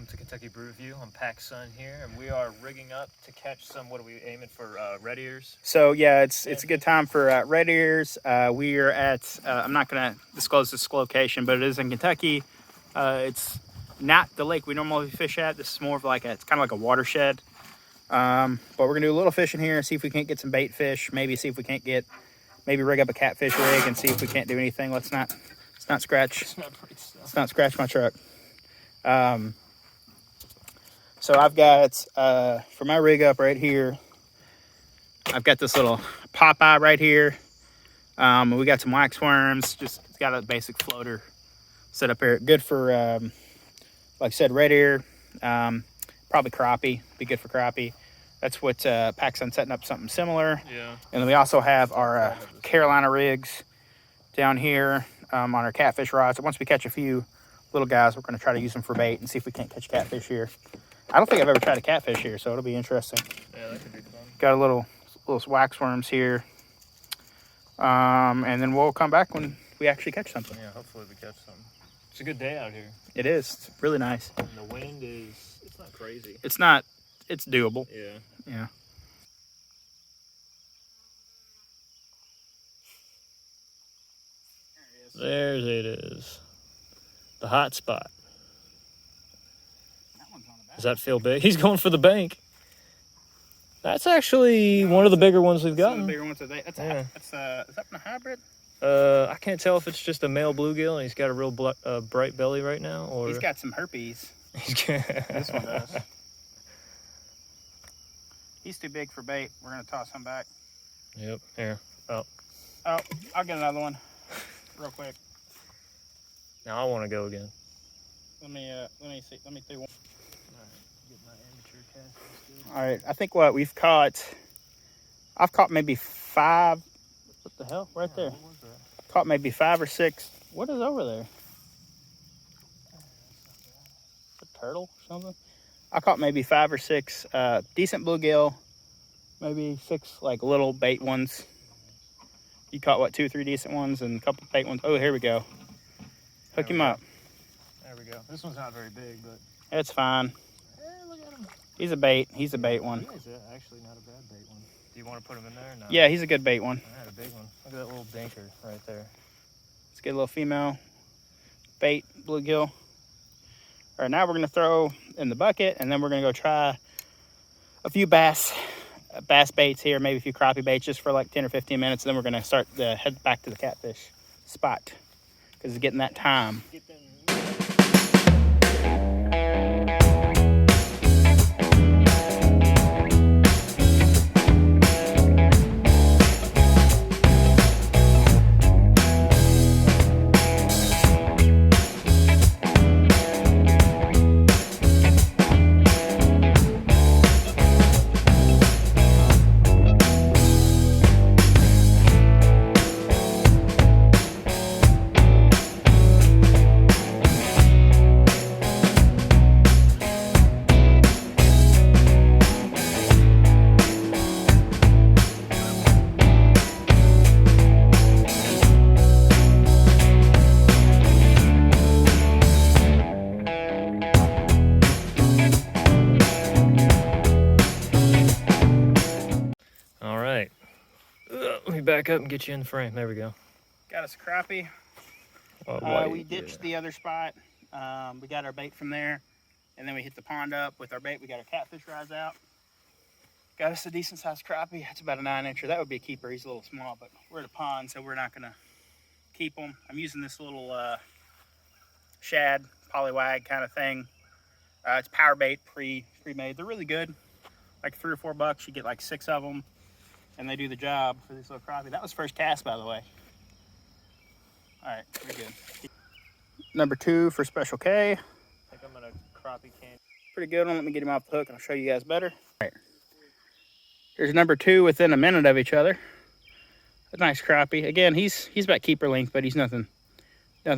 welcome to Kentucky Brew Review. I'm PacSun here, and we are rigging up to catch some, what are we aiming for, red ears? So yeah, it's a good time for red ears. We are at, I'm not going to disclose this location, but it is in Kentucky. It's not the lake we normally fish at. This is more of like it's kind of like a watershed. But we're going to do a little fishing here, see if we can't get some bait fish, maybe see if we can't get, maybe rig up a catfish rig and see if we can't do anything. Let's not scratch my truck. So I've got, for my rig up right here, I've got this little Popeye right here. We got some wax worms, just got a basic floater set up here. Good for, like I said, red ear, probably crappie, be good for crappie. That's what PacSun setting up something similar. Yeah. And then we also have our Carolina rigs down here on our catfish rods. So once we catch a few little guys, we're going to try to use them for bait and see if we can't catch catfish here. I don't think I've ever tried a catfish here, so it'll be interesting. Yeah, that could be fun. Got a little wax worms here. And then we'll come back when we actually catch something. Yeah, hopefully we catch something. It's a good day out here. It is. It's really nice. And the wind is, it's not crazy. It's not, it's doable. Yeah. Yeah. There it is. The hot spot. Does that feel big? He's going for the bank. That's actually one of the bigger ones we've gotten. Bigger ones today. Is that a hybrid? I can't tell if it's just a male bluegill and he's got a real bright belly right now, or He's got some herpes. This one does. He's too big for bait. We're gonna toss him back. Yep. Here. Oh, I'll get another one real quick. now I want to go again. Let me see. Let me do one. Get my amateur cast. All right. I think what we've caught. I've caught maybe 5. What the hell? Right there. What was that? Caught maybe 5 or 6. What is over there? A turtle or something? I caught maybe 5 or 6 decent bluegill, maybe 6 like little bait ones. You caught what, 2 or 3 decent ones and a couple bait ones. Oh, here we go. Hook him up. There we go. This one's not very big, but It's fine. hey, look at him. He's a bait. He's a bait one. He is actually not a bad bait one. Do you want to put him in there or not? Yeah, he's a good bait one. I had a big one. Look at that little dinker right there. Let's get a little female bait bluegill. All right, now we're gonna throw in the bucket, and then we're gonna go try a few bass baits here, maybe a few crappie baits, just for like 10 or 15 minutes. And then we're gonna start to head back to the catfish spot because it's getting that time. Let me back up and get you in the frame. There we go. Got us a crappie. We ditched the other spot. We got our bait from there, and then we hit the pond up with our bait. We got our catfish rods out. Got us a decent sized crappie. That's about a 9-incher. That would be a keeper. He's a little small, but we're at a pond, so we're not gonna keep them. I'm using this little shad polywag kind of thing. It's power bait pre-made. They're really good. Like $3 or $4. You get like 6 of them, and they do the job for this little crappie. That was first cast, by the way. All right, we're good. Number 2 for Special K. I think I'm gonna crappie can. Pretty good one. Let me get him off the hook and I'll show you guys better. All right. Here's number 2 within a minute of each other. A nice crappie. Again, he's about keeper length, but he's nothing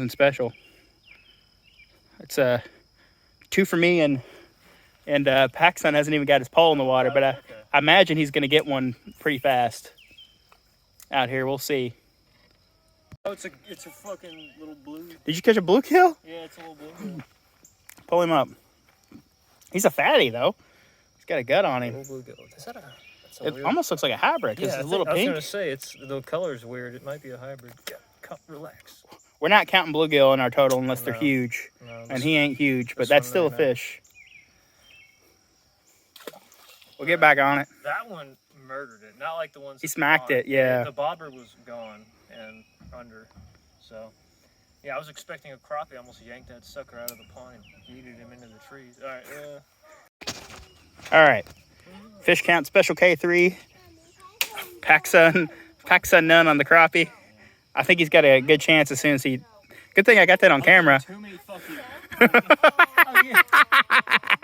special. It's 2 for me, and PacSun hasn't even got his pole in the water, but I imagine he's gonna get one pretty fast out here. We'll see. Oh, it's a fucking little blue. Did you catch a bluegill? Yeah, it's a little blue. Pull him up. He's a fatty though. He's got a gut on him. Is that It almost looks like a hybrid because it's a little pink. I was gonna say the color's weird. It might be a hybrid. Relax. We're not counting bluegill in our total unless they're huge, and he ain't huge, but that's still a fish. We'll get back on it. That one murdered it. Not like the ones. He smacked it. Yeah. The bobber was gone and under. So, yeah, I was expecting a crappie. I almost yanked that sucker out of the pond and yeeted him into the trees. All right. All right. Fish count special K3. Paxa none on the crappie. I think he's got a good chance as soon as he. Good thing I got that on camera. Too many fucking.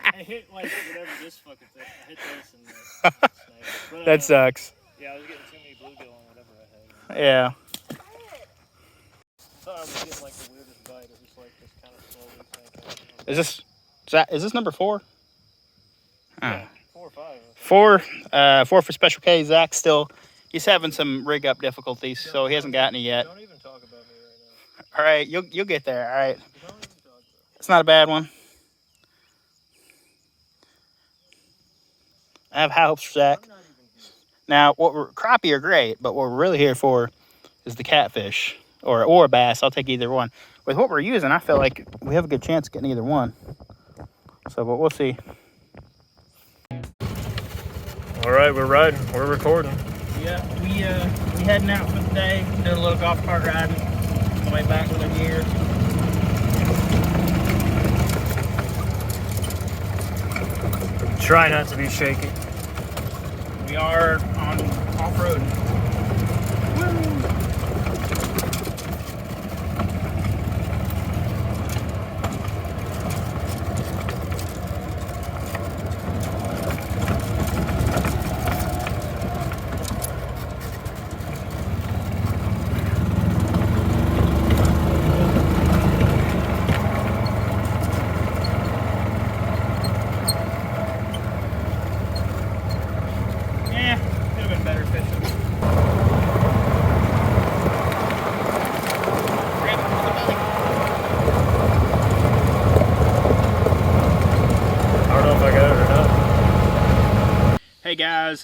I hit like whatever this fucking thing. I hit this and snake. But, that sucks. Yeah, I was getting too many bluegill on whatever I had. Yeah. I thought I was getting like the weirdest bite. It was like this kind of slowly sinking. Is this number 4? Yeah, 4 or 5. 4 for special K. Zach he's having some rig up difficulties, so he hasn't gotten it yet. Don't even talk about me right now. All right, you'll get there. All right. It's not a bad one. I have high hopes for Zach. Now, crappie are great, but what we're really here for is the catfish or a bass. I'll take either one. With what we're using, I feel like we have a good chance of getting either one. So, but we'll see. All right, we're riding. We're recording. Yeah, we heading out for the day. Doing a little golf cart riding. On the way back with our gear. Try not to be shaky. We are on off-road. Hey guys,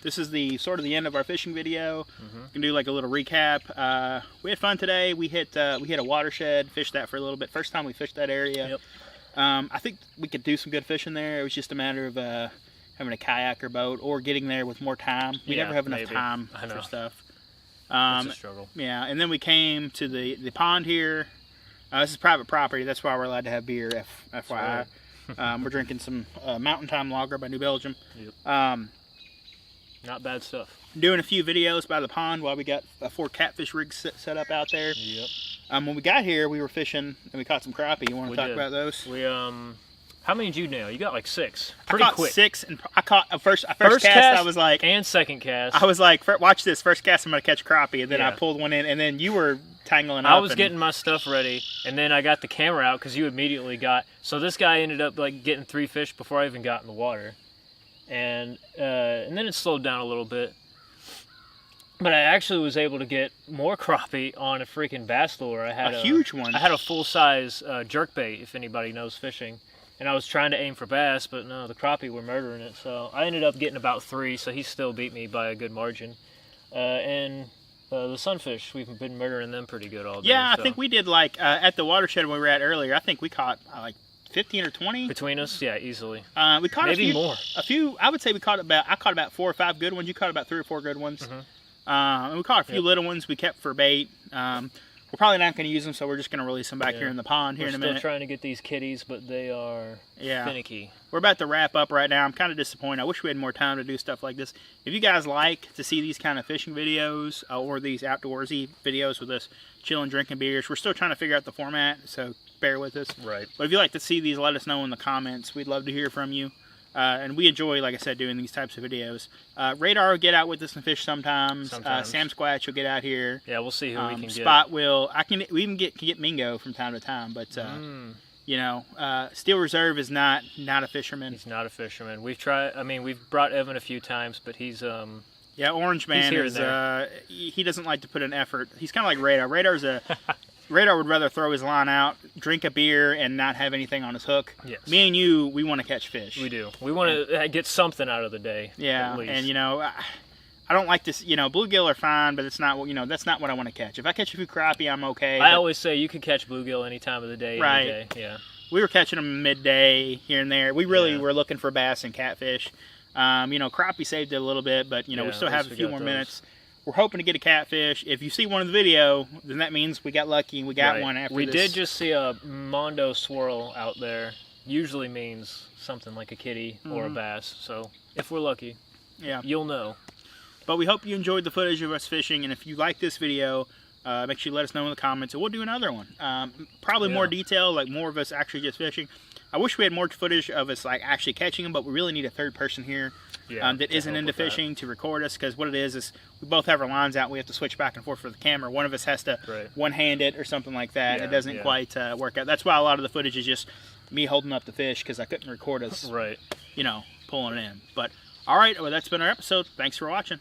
this is the sort of the end of our fishing video. Gonna do like a little recap. We had fun today. We hit a watershed, fished that for a little bit. First time we fished that area. Yep. I think we could do some good fishing there. It was just a matter of having a kayak or boat or getting there with more time. We never have enough time for stuff. It's a struggle. Yeah, and then we came to the pond here. This is private property. That's why we're allowed to have beer, FYI. We're drinking some Mountain Time Lager by New Belgium. Yep. Not bad stuff. Doing a few videos by the pond while we got 4 catfish rigs set up out there. Yep. When we got here, we were fishing and we caught some crappie. You want to talk about those? We how many did you nail? You got like 6. Pretty quick. 6, and I caught first cast. I was like, and second cast. I was like, watch this. First cast, I'm gonna catch crappie, and then I pulled one in, and then you were tangling up. I was getting my stuff ready, and then I got the camera out because you immediately got. So this guy ended up like getting 3 fish before I even got in the water, and then it slowed down a little bit. But I actually was able to get more crappie on a freaking bass lure. I had a huge one. I had a full-size jerkbait, if anybody knows fishing. And I was trying to aim for bass, but no, the crappie were murdering it. So I ended up getting about 3, so he still beat me by a good margin. And the sunfish, we've been murdering them pretty good all day. Yeah, I think we did like at the watershed we were at earlier. I think we caught like 15 or 20 between us. Yeah, easily. We caught maybe more. A few. I would say I caught about 4 or 5 good ones. You caught about 3 or 4 good ones. And we caught a few little ones we kept for bait. We're probably not going to use them, so we're just going to release them back here in the pond here in a minute. We're still trying to get these kitties, but they are finicky. We're about to wrap up right now. I'm kind of disappointed. I wish we had more time to do stuff like this. If you guys like to see these kind of fishing videos or these outdoorsy videos with us chilling, drinking beers, we're still trying to figure out the format, so bear with us. Right. But if you'd like to see these, let us know in the comments. We'd love to hear from you. And we enjoy, like I said, doing these types of videos. Radar will get out with us and fish sometimes. Sam Squatch will get out here. Yeah, we'll see who we can get. Spot will. We even get Mingo from time to time, but you know, Steel Reserve is not a fisherman. He's not a fisherman. We've tried. I mean, we've brought Evan a few times, but he's yeah, Orange Man is he doesn't like to put an effort. He's kind of like Radar. Radar would rather throw his line out, drink a beer, and not have anything on his hook. Yes. Me and you, we want to catch fish. We do. We want to get something out of the day. Yeah, and you know, I don't like this. You know, bluegill are fine, but it's not. You know, that's not what I want to catch. If I catch a few crappie, I'm okay. I always say you can catch bluegill any time of the day. Right. Any day. Yeah. We were catching them midday here and there. We really were looking for bass and catfish. You know, crappie saved it a little bit, but you know, we still have a few more minutes. We're hoping to get a catfish. If you see one in the video, then that means we got lucky and we got one after We this. did just see a mondo swirl out there. Usually means something like a kitty or a bass. So if we're lucky, you'll know. But we hope you enjoyed the footage of us fishing, and if you like this video, make sure you let us know in the comments, and we'll do another one. Probably more detail, like more of us actually just fishing. I wish we had more footage of us like actually catching them, but we really need a third person here that isn't into fishing to record us, because what it is we both have our lines out. We have to switch back and forth for the camera. One of us has to one-hand it or something like that. It doesn't quite work out. That's why a lot of the footage is just me holding up the fish, because I couldn't record us, you know, pulling it in. But all right, well, that's been our episode. Thanks for watching.